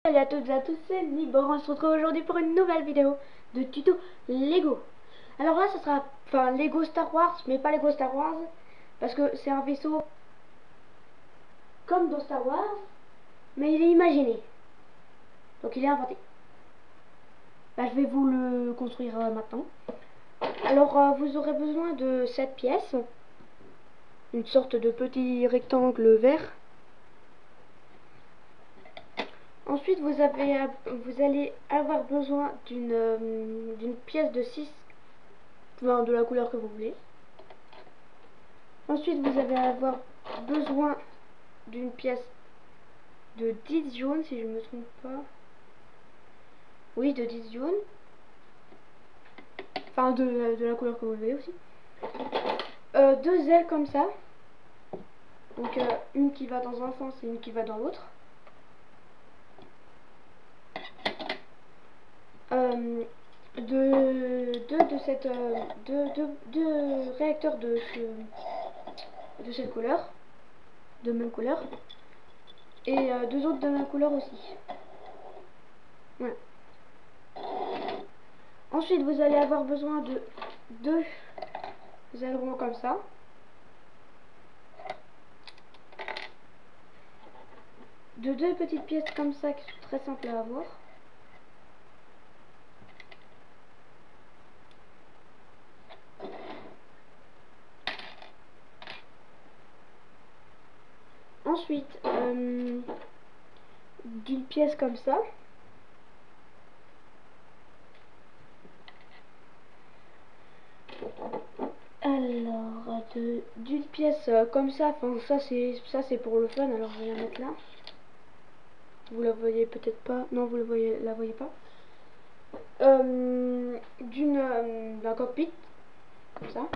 Salut à toutes et à tous, c'est Nibor. On se retrouve aujourd'hui pour une nouvelle vidéo de tuto Lego. Alors là, ce sera Lego Star Wars, mais pas Lego Star Wars, parce que c'est un vaisseau comme dans Star Wars, mais il est imaginé. Donc il est inventé. Je vais vous le construire maintenant. Alors vous aurez besoin de cette pièce, une sorte de petit rectangle vert. Ensuite, vous allez avoir besoin d'une pièce de 6, de la couleur que vous voulez. Ensuite, vous allez avoir besoin d'une pièce de 10 jaunes, si je ne me trompe pas. Oui, de 10 jaunes. Enfin, de la couleur que vous voulez aussi. Deux ailes comme ça. Donc, une qui va dans un sens et une qui va dans l'autre. Deux réacteurs de cette couleur, de même couleur, et deux autres de même couleur aussi. Voilà. Ensuite, vous allez avoir besoin de deux ailerons comme ça. De deux petites pièces comme ça qui sont très simples à avoir. Ensuite, d'une pièce comme ça. Alors, d'une pièce comme ça, enfin ça c'est pour le fun, alors je vais la mettre là. Vous la voyez peut-être pas, non vous la voyez pas. D'un cockpit, comme ça.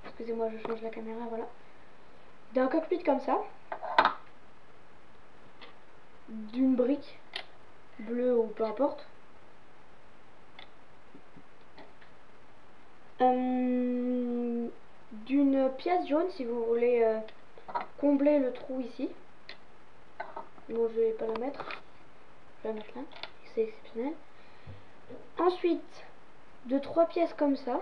Excusez-moi, je change la caméra, voilà. D'un cockpit comme ça. D'une brique bleue ou peu importe. D'une pièce jaune si vous voulez combler le trou ici. Bon, je vais pas la mettre. Je vais la mettre là. C'est exceptionnel. Ensuite, de 3 pièces comme ça.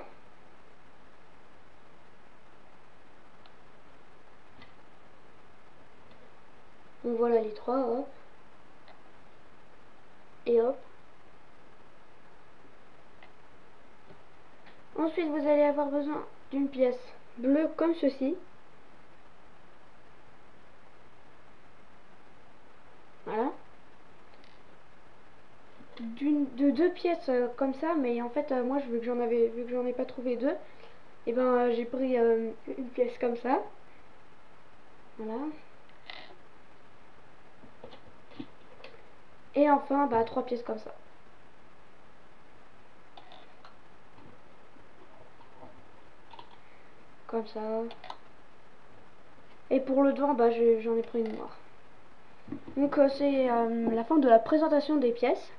Donc voilà les 3, hop. Et hop. Ensuite, vous allez avoir besoin d'une pièce bleue comme ceci. Voilà. De deux pièces comme ça, mais en fait, moi, vu que j'en ai pas trouvé deux, et ben j'ai pris une pièce comme ça. Voilà. Et enfin, 3 pièces comme ça. Comme ça. Et pour le devant, j'en ai pris une noire. Donc c'est la fin de la présentation des pièces.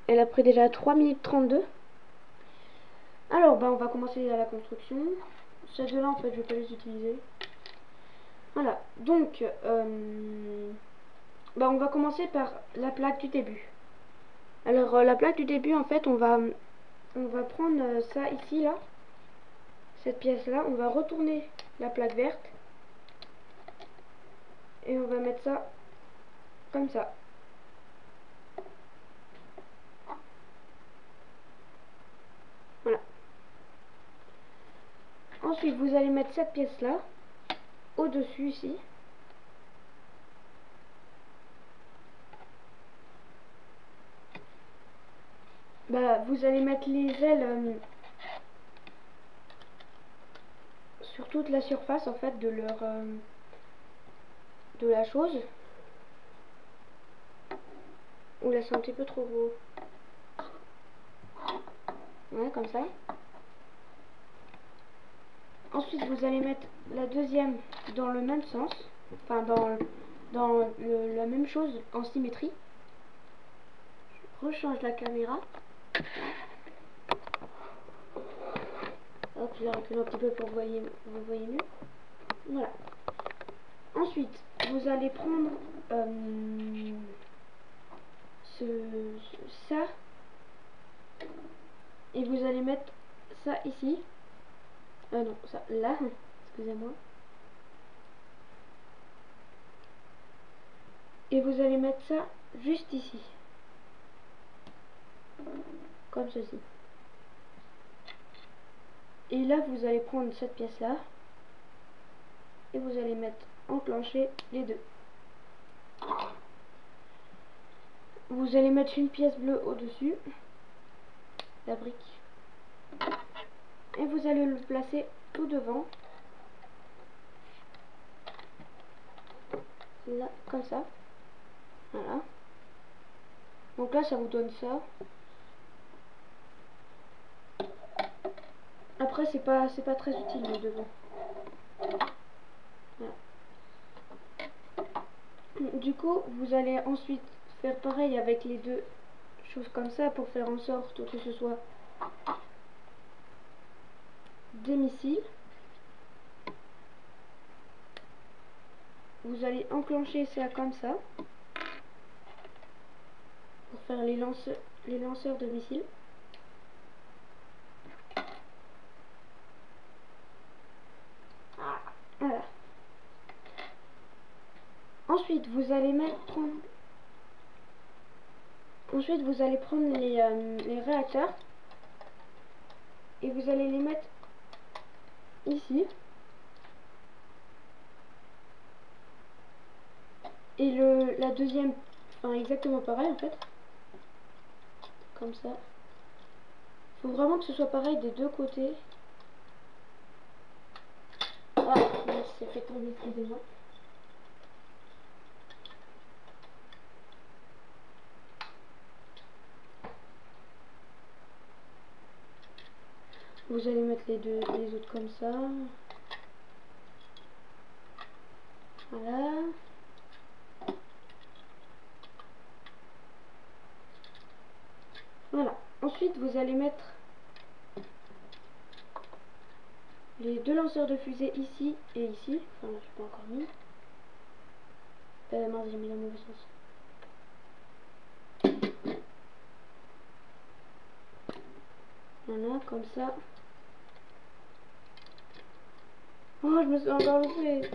Elle a pris déjà 3 minutes 32. Alors on va commencer à la construction. Ces deux là en fait je vais pas les utiliser. Voilà, donc on va commencer par la plaque du début. Alors la plaque du début en fait on va prendre ça ici là. Cette pièce là, on va retourner la plaque verte. Et on va mettre ça comme ça. Voilà. Ensuite, vous allez mettre cette pièce-là au-dessus ici. Vous allez mettre les ailes sur toute la surface en fait de la chose. Oula, c'est un petit peu trop gros. Ouais, comme ça. Ensuite, vous allez mettre la deuxième dans le même sens. Enfin, dans la même chose en symétrie. Je rechange la caméra. Hop, je la recule un petit peu pour que vous voyez mieux. Voilà. Ensuite, vous allez prendre ça et vous allez mettre ça ici. Non, ça là, excusez-moi. Et vous allez mettre ça juste ici, comme ceci. Et là vous allez prendre cette pièce là et vous allez mettre enclencher les deux. Vous allez mettre une pièce bleue au dessus, la brique, et vous allez le placer tout devant, là, comme ça. Voilà. Donc là ça vous donne ça. Après c'est pas très utile le devant. Voilà. Du coup vous allez ensuite faire pareil avec les deux choses comme ça pour faire en sorte que ce soit des missiles. Vous allez enclencher ça comme ça pour faire les lanceurs de missiles. Voilà. Ensuite vous allez prendre les réacteurs et vous allez les mettre ici. Et la deuxième, enfin exactement pareil en fait, comme ça. Faut vraiment que ce soit pareil des deux côtés. Ah, c'est fait tomber, excusez-moi. Vous allez mettre les autres comme ça. Voilà. Voilà. Ensuite, vous allez mettre les deux lanceurs de fusée ici et ici. Enfin, là, je n'ai pas encore mis. Mince, j'ai mis dans le mauvais sens. Voilà, comme ça. Oh, je me suis encore loupée.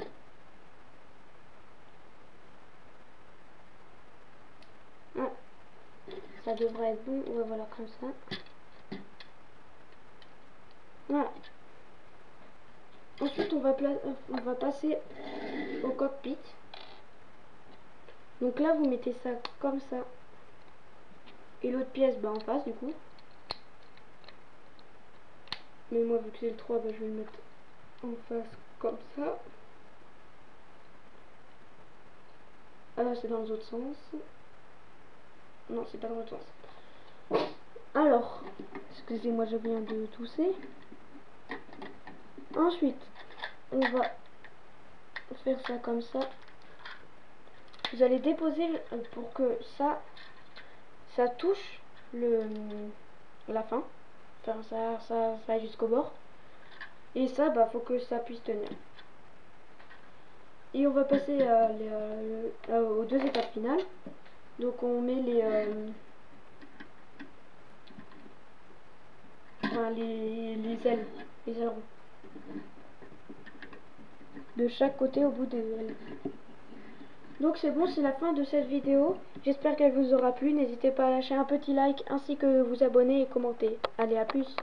Ah, ça devrait être bon. Ouais, voilà, comme ça. Voilà. Ensuite, on va passer au cockpit. Donc là, vous mettez ça comme ça. Et l'autre pièce, bah, en face, du coup. Mais moi, vu que c'est le 3, bah, je vais le mettre en face comme ça. Ah là, c'est dans l'autre sens. Non, c'est pas dans l'autre sens. Alors, excusez-moi, je viens de tousser. Ensuite, on va faire ça comme ça. Vous allez déposer pour que ça touche la fin. Enfin, ça aille jusqu'au bord. Et ça, bah, faut que ça puisse tenir. Et on va passer aux deux étapes finales. Donc on met les ailes, les ailerons de chaque côté au bout des ailes. Donc c'est bon, c'est la fin de cette vidéo. J'espère qu'elle vous aura plu. N'hésitez pas à lâcher un petit like ainsi que vous abonner et commenter. Allez, à plus.